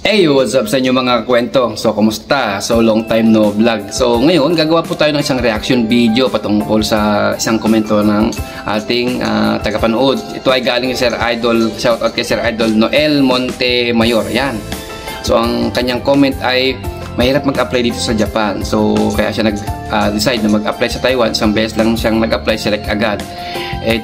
Hey, what's up sa inyo mga kwento? So, kumusta? So, long time no vlog. So, ngayon, gagawa po tayo ng isang reaction video patungkol sa isang komento ng ating tagapanood. Ito ay galing Sir Idol, shoutout kay Sir Idol Noel Montemayor. Yan. So, ang kanyang comment ay mahirap mag-apply dito sa Japan. So, kaya siya nag-decide na mag-apply sa Taiwan. Isang beses lang siyang nag-apply, select agad.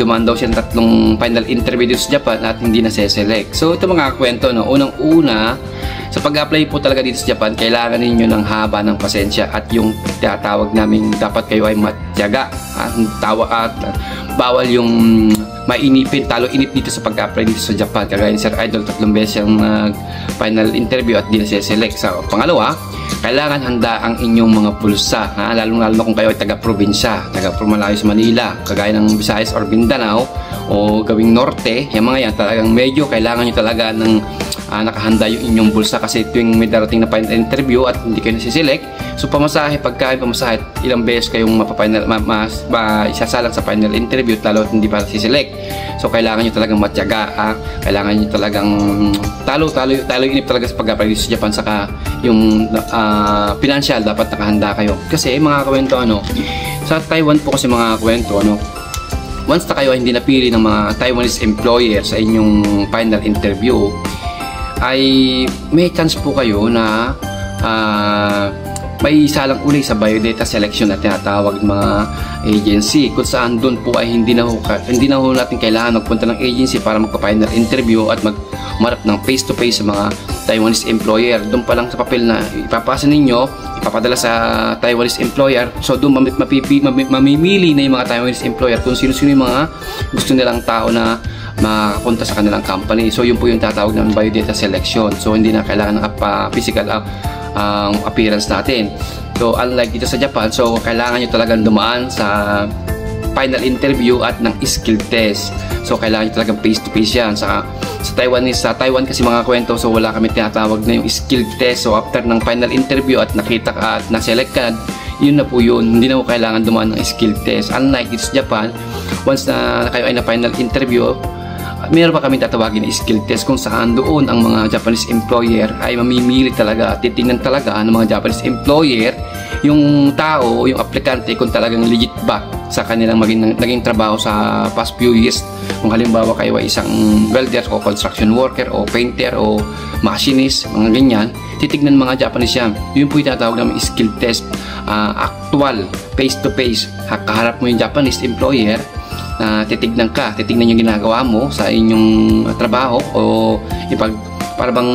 Dumaan daw siya ng 3 final interview dito sa Japan at hindi na select. So, ito mga kwento, no? Unang-una, sa pag-apply po talaga dito sa Japan, kailangan ninyo ng haba ng pasensya at yung tinatawag namin dapat kayo ay matyaga. Bawal yung mainipin, talo inip dito sa pag-apply dito sa Japan. Kagaya ni Sir Idol, 3 beses yung final interview at di na select. So, pangalawa, kailangan handa ang inyong mga pulsa, lalo-lalo na kung kayo ay taga-probinsya, taga-malayo sa Manila, kagaya ng Visayas or Mindanao o gawing norte. Yung mga yan talagang medyo kailangan nyo talaga ng nakahanda yung inyong bulsa, kasi tuwing may darating na final interview at hindi kayo nasiselect, so pamasahe, pagkain pamasahe, ilang beses kayong isasalang sa final interview lalo at hindi pa nasiselect. So kailangan nyo talagang matyaga, kailangan nyo talagang talo inip talaga sa pag-apply sa Japan. Saka yung financial, dapat nakahanda kayo, kasi mga kwento, sa Taiwan po kasi mga kwento, once na kayo hindi napili ng mga Taiwanese employer sa inyong final interview, ay may chance po kayo na may isalang uli sa biodata selection na tinatawag mga agency, kung saan doon po ay hindi na ho natin kailangan magpunta ng agency para magpa-final interview at magmarap ng face-to-face sa mga Taiwanese employer. Doon pa lang sa papel na ipapasa ninyo, ipapadala sa Taiwanese employer, so doon mamimili na yung mga Taiwanese employer kung sino-sino yung mga gusto nilang tao na makapunta sa kanilang company. So yun po yung tatawag ng biodata selection. So hindi na kailangan ng physical appearance natin. So unlike dito sa Japan, so kailangan nyo talagang dumaan sa final interview at ng skill test. So kailangan nyo talagang face to face yan. Sa Taiwan kasi mga kwento, so wala kami tinatawag na yung skill test. So after ng final interview at nakita ka at na-select ka, yun na po yun. Hindi na po kailangan dumaan ng skill test. Unlike dito sa Japan, once na kayo ay na final interview, meron pa kami tatawagin na skill test, kung saan doon ang mga Japanese employer ay mamimili talaga, titingnan talaga ng mga Japanese employer yung tao, yung aplikante, kung talagang legit ba sa kanilang naging trabaho sa past few years. Kung halimbawa kayo ay isang welder o construction worker o painter o machinist, mga ganyan, titignan mga Japanese yan. Yun po yung tatawag namin skill test. Actual, face to face, kaharap mo yung Japanese employer, titignan yung ginagawa mo sa inyong trabaho, o para bang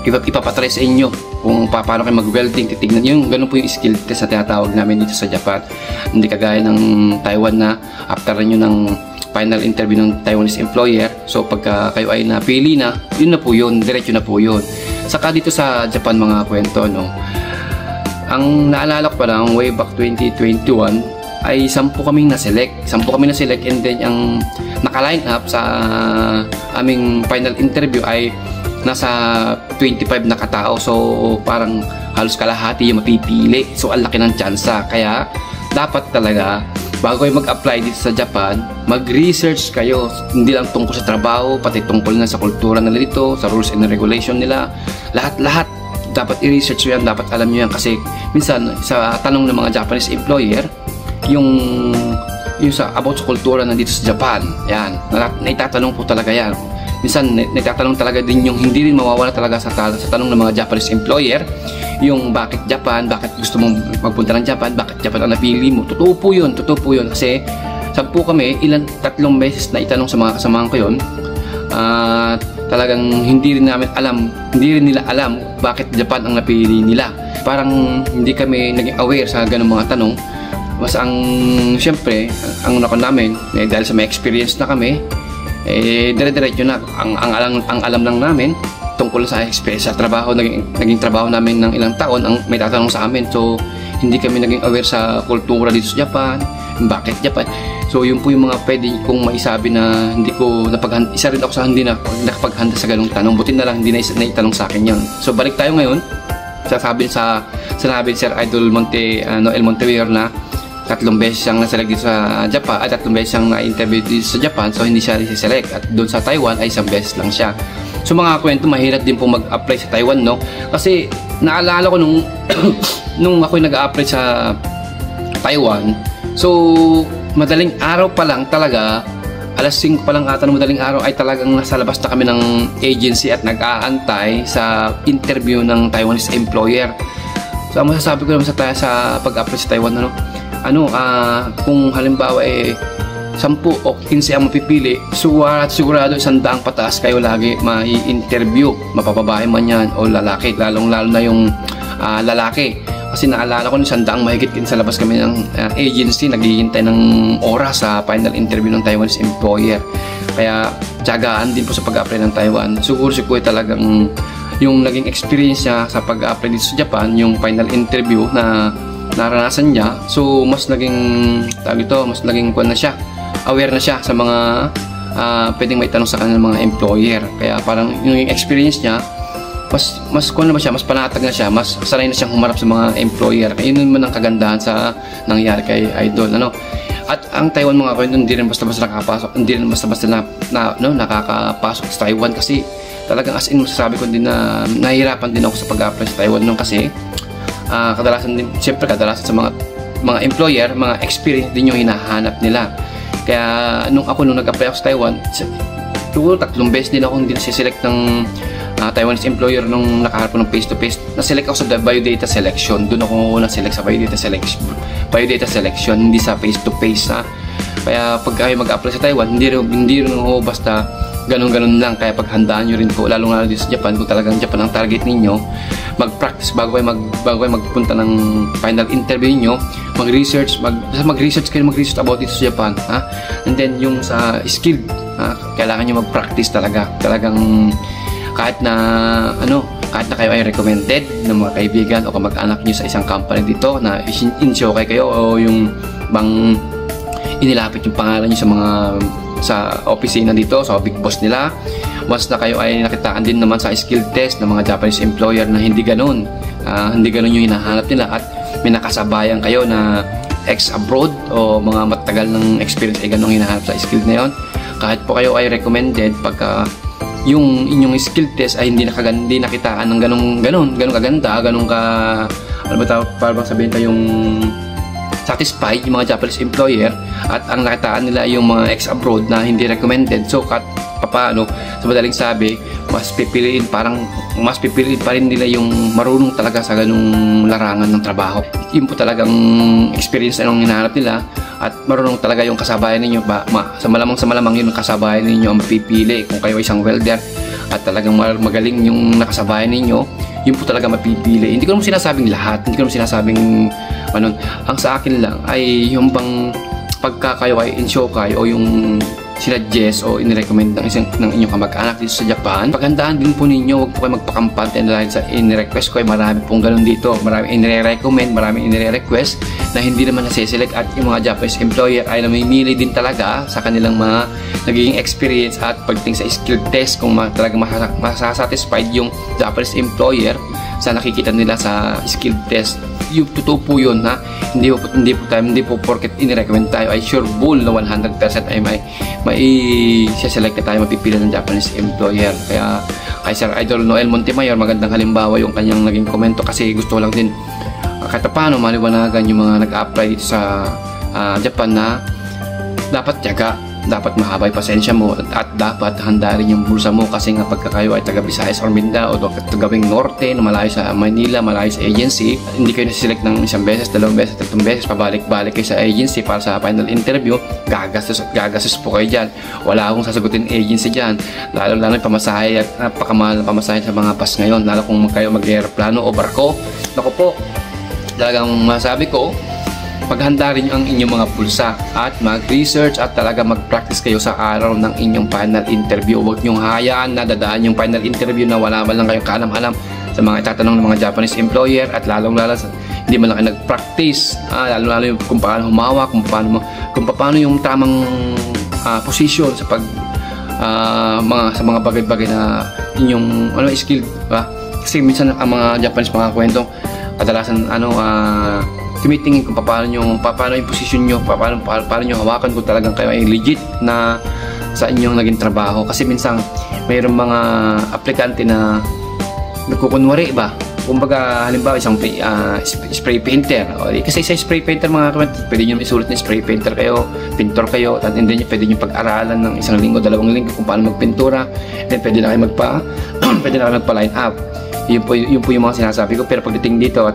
ipapatry sa inyo kung paano kayo mag-welding, titignan yung ganun po yung skill test na tinatawag namin dito sa Japan. Hindi kagaya ng Taiwan na after nyo ng final interview ng Taiwanese employer, so pagka kayo ay napili na, yun na po yun, diretso na po yun. Saka dito sa Japan mga kwento, ang naalala ko pa lang way back 2021 ay 10 kaming na-select. 10 kami na-select, and then ang naka-line up sa aming final interview ay nasa 25 na katao. So parang halos kalahati yung mapipili. So ang laki ng tsansa. Kaya dapat talaga bago kayo mag-apply dito sa Japan, mag-research kayo. Hindi lang tungkol sa trabaho, pati tungkol na sa kultura nila dito, sa rules and regulation nila. Lahat dapat i-research yan, dapat alam nyo yan. Kasi minsan sa tanong ng mga Japanese employer, yung sa about sa kultura nandito sa Japan, yan, naitatanong po talaga yan. Minsan naitatanong talaga din yung hindi rin mawawala talaga sa tanong ng mga Japanese employer, yung bakit Japan, bakit gusto mong magpunta ng Japan, bakit Japan ang napili mo. Totoo po yun, kasi 10 kami, 3 beses na itanong sa mga kasamahan ko yun. Talagang hindi rin nila alam bakit Japan ang napili nila. Parang hindi kami naging aware sa ganung mga tanong. Mas siyempre, ang nakon namin, dahil sa may experience na kami, dire-diretso na. Ang alam lang namin, tungkol sa experience sa trabaho, naging trabaho namin ng ilang taon, ang may tatanong sa amin. So, hindi kami naging aware sa kultura dito sa Japan, bakit Japan. So, yun po yung mga pwede kong maisabi na hindi ko napaghanda. Isa rin ako sa hindi na nakapaghanda sa ganung tanong. Buti na lang, hindi na itanong sa akin yun. So, balik tayo ngayon. Sinabi Sir Idol Noel Montemayor na 3 beses siyang na-select dito sa Japan at 3 beses siyang na-interview dito sa Japan, so hindi siya nisi-select. At doon sa Taiwan ay 1 beses lang siya. So mga kwento, mahirap din po mag-apply sa Taiwan, no? Kasi naalala ko nung nung ako nag-a-apply sa Taiwan, so madaling araw pa lang talaga, alas 5 pa lang ata ng madaling araw ay talagang nasa labas na kami ng agency at nag-aantay sa interview ng Taiwanese employer. So ang masasabi ko naman sa pag-apply sa Taiwan, kung halimbawa 10 o 15 ang mapipili, sigurado 100 pataas kayo lagi mai-interview, mapapabae man yan o lalaki, lalong lalo na yung lalaki. Kasi naalala ko, 100 mahigit sa labas kami ng agency, naghihintay ng oras sa final interview ng Taiwanese employer. Kaya tiyagaan din po sa pag-apply ng Taiwan. Siguro si Kuya talagang yung naging experience niya sa pag-apply dito sa Japan, yung final interview na naranasan niya, so mas naging mas naging na siya, aware na siya sa mga pwedeng maitanong sa kanilang mga employer. Kaya parang yung experience niya, mas panatag na siya, mas sanay na siyang humarap sa mga employer. Kaya yun naman ang kagandahan sa nangyari kay Idol, At ang Taiwan, mga kwento, hindi rin basta-basta nakakapasok, hindi rin basta-basta nakakapasok sa Taiwan, kasi talagang as in masasabi ko din na nahihirapan din ako sa pag-apply sa Taiwan kasi kadalasan sa mga employer, mga experience din yung hinahanap nila. Kaya nung nag-apply ako sa Taiwan, siguro 3 beses din ako hindi nasiselect ng Taiwanese employer nung nakaharap ng face-to-face. Naselect ako sa biodata selection. Doon ako na-select sa biodata selection, hindi sa face-to-face. Kaya pag kayo mag-apply sa Taiwan, hindi rin basta ganun-ganun lang. Kaya paghandaan nyo rin po, lalo dito sa Japan, kung talagang Japan ang target ninyo, mag-practice bago kayo magpunta ng final interview niyo, mag-research about dito sa Japan, and then yung sa skill, kailangan nyo mag-practice talagang kahit na kayo ay recommended ng mga kaibigan o kamag-anak nyo sa isang company dito na in-show kayo, o yung bang inilapit yung pangalan nyo sa opisina dito, sa big boss nila. Once na kayo ay nakitaan din naman sa skill test ng mga Japanese employer na hindi ganun yung hinahanap nila, at may nakasabayan kayo na ex-abroad o mga matagal ng experience ay ganun hinahanap sa skill na yun, kahit po kayo ay recommended, pagka yung inyong skill test ay hindi nakitaan ng ganun kaganda, para bang sabihin kayong satisfied yung mga Japanese employer, at ang nakitaan nila yung mga ex-abroad na hindi recommended. So paano, sa madaling sabi, mas pipiliin pa rin nila yung marunong talaga sa ganung larangan ng trabaho. Yun po talagang experience na yung hinahanap nila, at marunong talaga yung kasabayan ninyo. Sa malamang yun ang kasabayan ninyo ang mapipili. Kung kayo isang welder at talagang magaling yung nakasabayan ninyo, yun po talaga mapipili. Hindi ko naman sinasabing lahat, ang sa akin lang ay yung bang pagka kayo ay in-show kayo o yung sinuggest o in-recommend ng inyong kamag-anak dito sa Japan, paghandaan din po ninyo, huwag po kayo magpakampante dahil sa in-request ko ay marami pong ganun dito, marami in-recommend, marami in-request na hindi naman nasiselect, at yung mga Japanese employer ay namimili din talaga sa kanilang mga nagiging experience at pagdating sa skill test kung talagang masasatisfied yung Japanese employer sa nakikita nila sa skill test. Yung totoo po yun, hindi po porket in-recommend tayo ay sure bull na 100% ay may select tayo, mapipila ng Japanese employer. Kaya kay Sir Idol Noel Montemayor, magandang halimbawa yung kanyang naging komento, kasi gusto lang din kahit paano maliwanagan yung mga nag-apply sa Japan na dapat tiyaga, dapat mahaba yung pasensya mo, at dapat handa rin yung bulsa mo, kasi nga pagka kayo ay taga Visayas or Mindanao o tagawing norte na malayo sa Manila, malayo sa agency, hindi kayo nasiselect ng 1 beses, 2 beses, 3 beses, pabalik-balik kayo sa agency para sa final interview, gagastos po kayo dyan. Wala akong sasagutin agency dyan, lalo yung pamasahe, at napakamahal na pamasahe sa mga bus ngayon, lalo kung kayo mag-aeroplano o barko. Naku po, talagang masabi ko, paghanda rin ang inyong mga pulsa at mag-research at talaga mag-practice kayo sa araw ng inyong final interview. Huwag nyong hayaan na dadaan yung final interview na wala man lang kayong kaalam-alam sa mga itatanong ng mga Japanese employer, at lalong-lalo hindi man lang kayo nag-practice, lalo-lalo kung paano humawak, kung paano yung tamang position sa sa mga bagay-bagay na inyong skill, diba? Kasi minsan ang mga Japanese mga kwento, kadalasan tumitingin kung paano yung position nyo, paano nyo hawakan kung talagang kayo ay legit na sa inyong naging trabaho. Kasi minsan mayroong mga aplikante na nagkukunwari ba. Kumbaga, halimbawa, isang spray painter. O, kasi sa spray painter, mga kapatid, pwede nyo isulat na spray painter kayo, pintor kayo, at hindi nyo pwede nyo pag-aralan ng 1 linggo, 2 linggo kung paano magpintura. Then, pwede na kayo pwede na kayo magpa-line up. Yun po yung mga sinasabi ko. Pero pagdating dito, at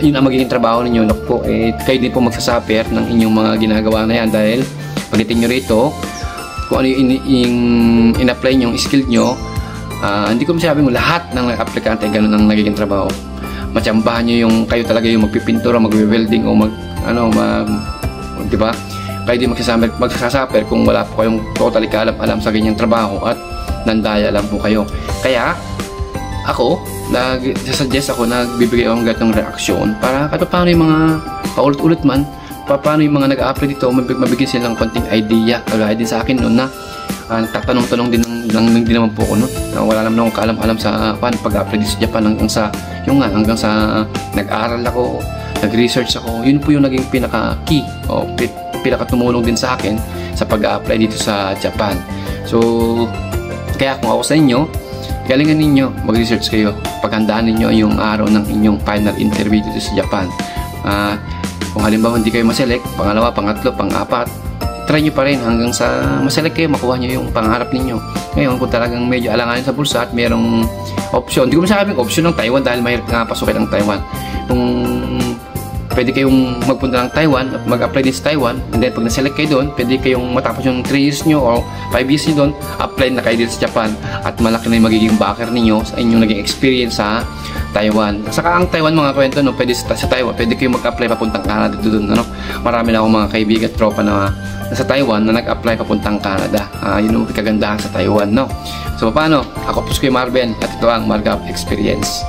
yun ang magiging trabaho ninyo, naku po, kayo din po magsasaper ng inyong mga ginagawa na yan. Dahil, pagdating nyo rito, kung ano yung in-apply nyo, yung skill nyo, hindi ko masabing lahat ng aplikante ganun ang nagiging trabaho. Matsambahan nyo yung kayo talaga yung magpipintura, magwe-welding o di ba? Kayo din magsasaper kung wala po kayong totally kaalam-alam sa ganyang trabaho at nandaya lang po kayo. Kaya ako, nag-suggest ako, nagbibigay ako ng ganitong reaksyon para kahit paano yung mga paulit-ulit man, paano yung mga nag-a-apply dito, mabigyan silang konting idea. Kagaya din sa akin noon na nagtatanong-tanong din naman po ako noon. Wala naman akong kaalam-alam sa pag-apply dito sa Japan hanggang sa nag-aral ako, nag-research ako. Yun po yung naging pinaka-key o pinaka-tumulong din sa akin sa pag-apply dito sa Japan. So, kaya kung ako sa inyo, galingan ninyo, mag-research kayo. Paghandaan ninyo yung araw ng inyong final interview dito sa Japan. Kung halimbawa hindi kayo maselect, pangalawa, pangatlo, pang-apat, try nyo pa rin hanggang sa maselect kayo, makuha nyo yung pangarap ninyo. Ngayon, kung talagang medyo alanganin sa bulsa at merong option, hindi ko masasabing option ng Taiwan dahil mahirap nga pasukin ang Taiwan. Kung pwede kayong magpunta ng Taiwan at mag-apply din sa Taiwan, and then pag na-select kayo doon, pwede kayong matapos yung 3 years nyo o 5 years nyo doon, apply na kayo dito sa Japan at malaki na yung magiging backer ninyo sa inyong naging experience sa Taiwan. Saka ang Taiwan, mga kwento, no, pwede sa Taiwan, pwede kayong mag-apply papuntang Canada dito doon. Ano? Marami na akong mga kaibigan at tropa na sa Taiwan na nag-apply papuntang Canada. Yun ang kagandahan sa Taiwan, no? So, paano? Ako po si Marben at ito ang Markup Experience.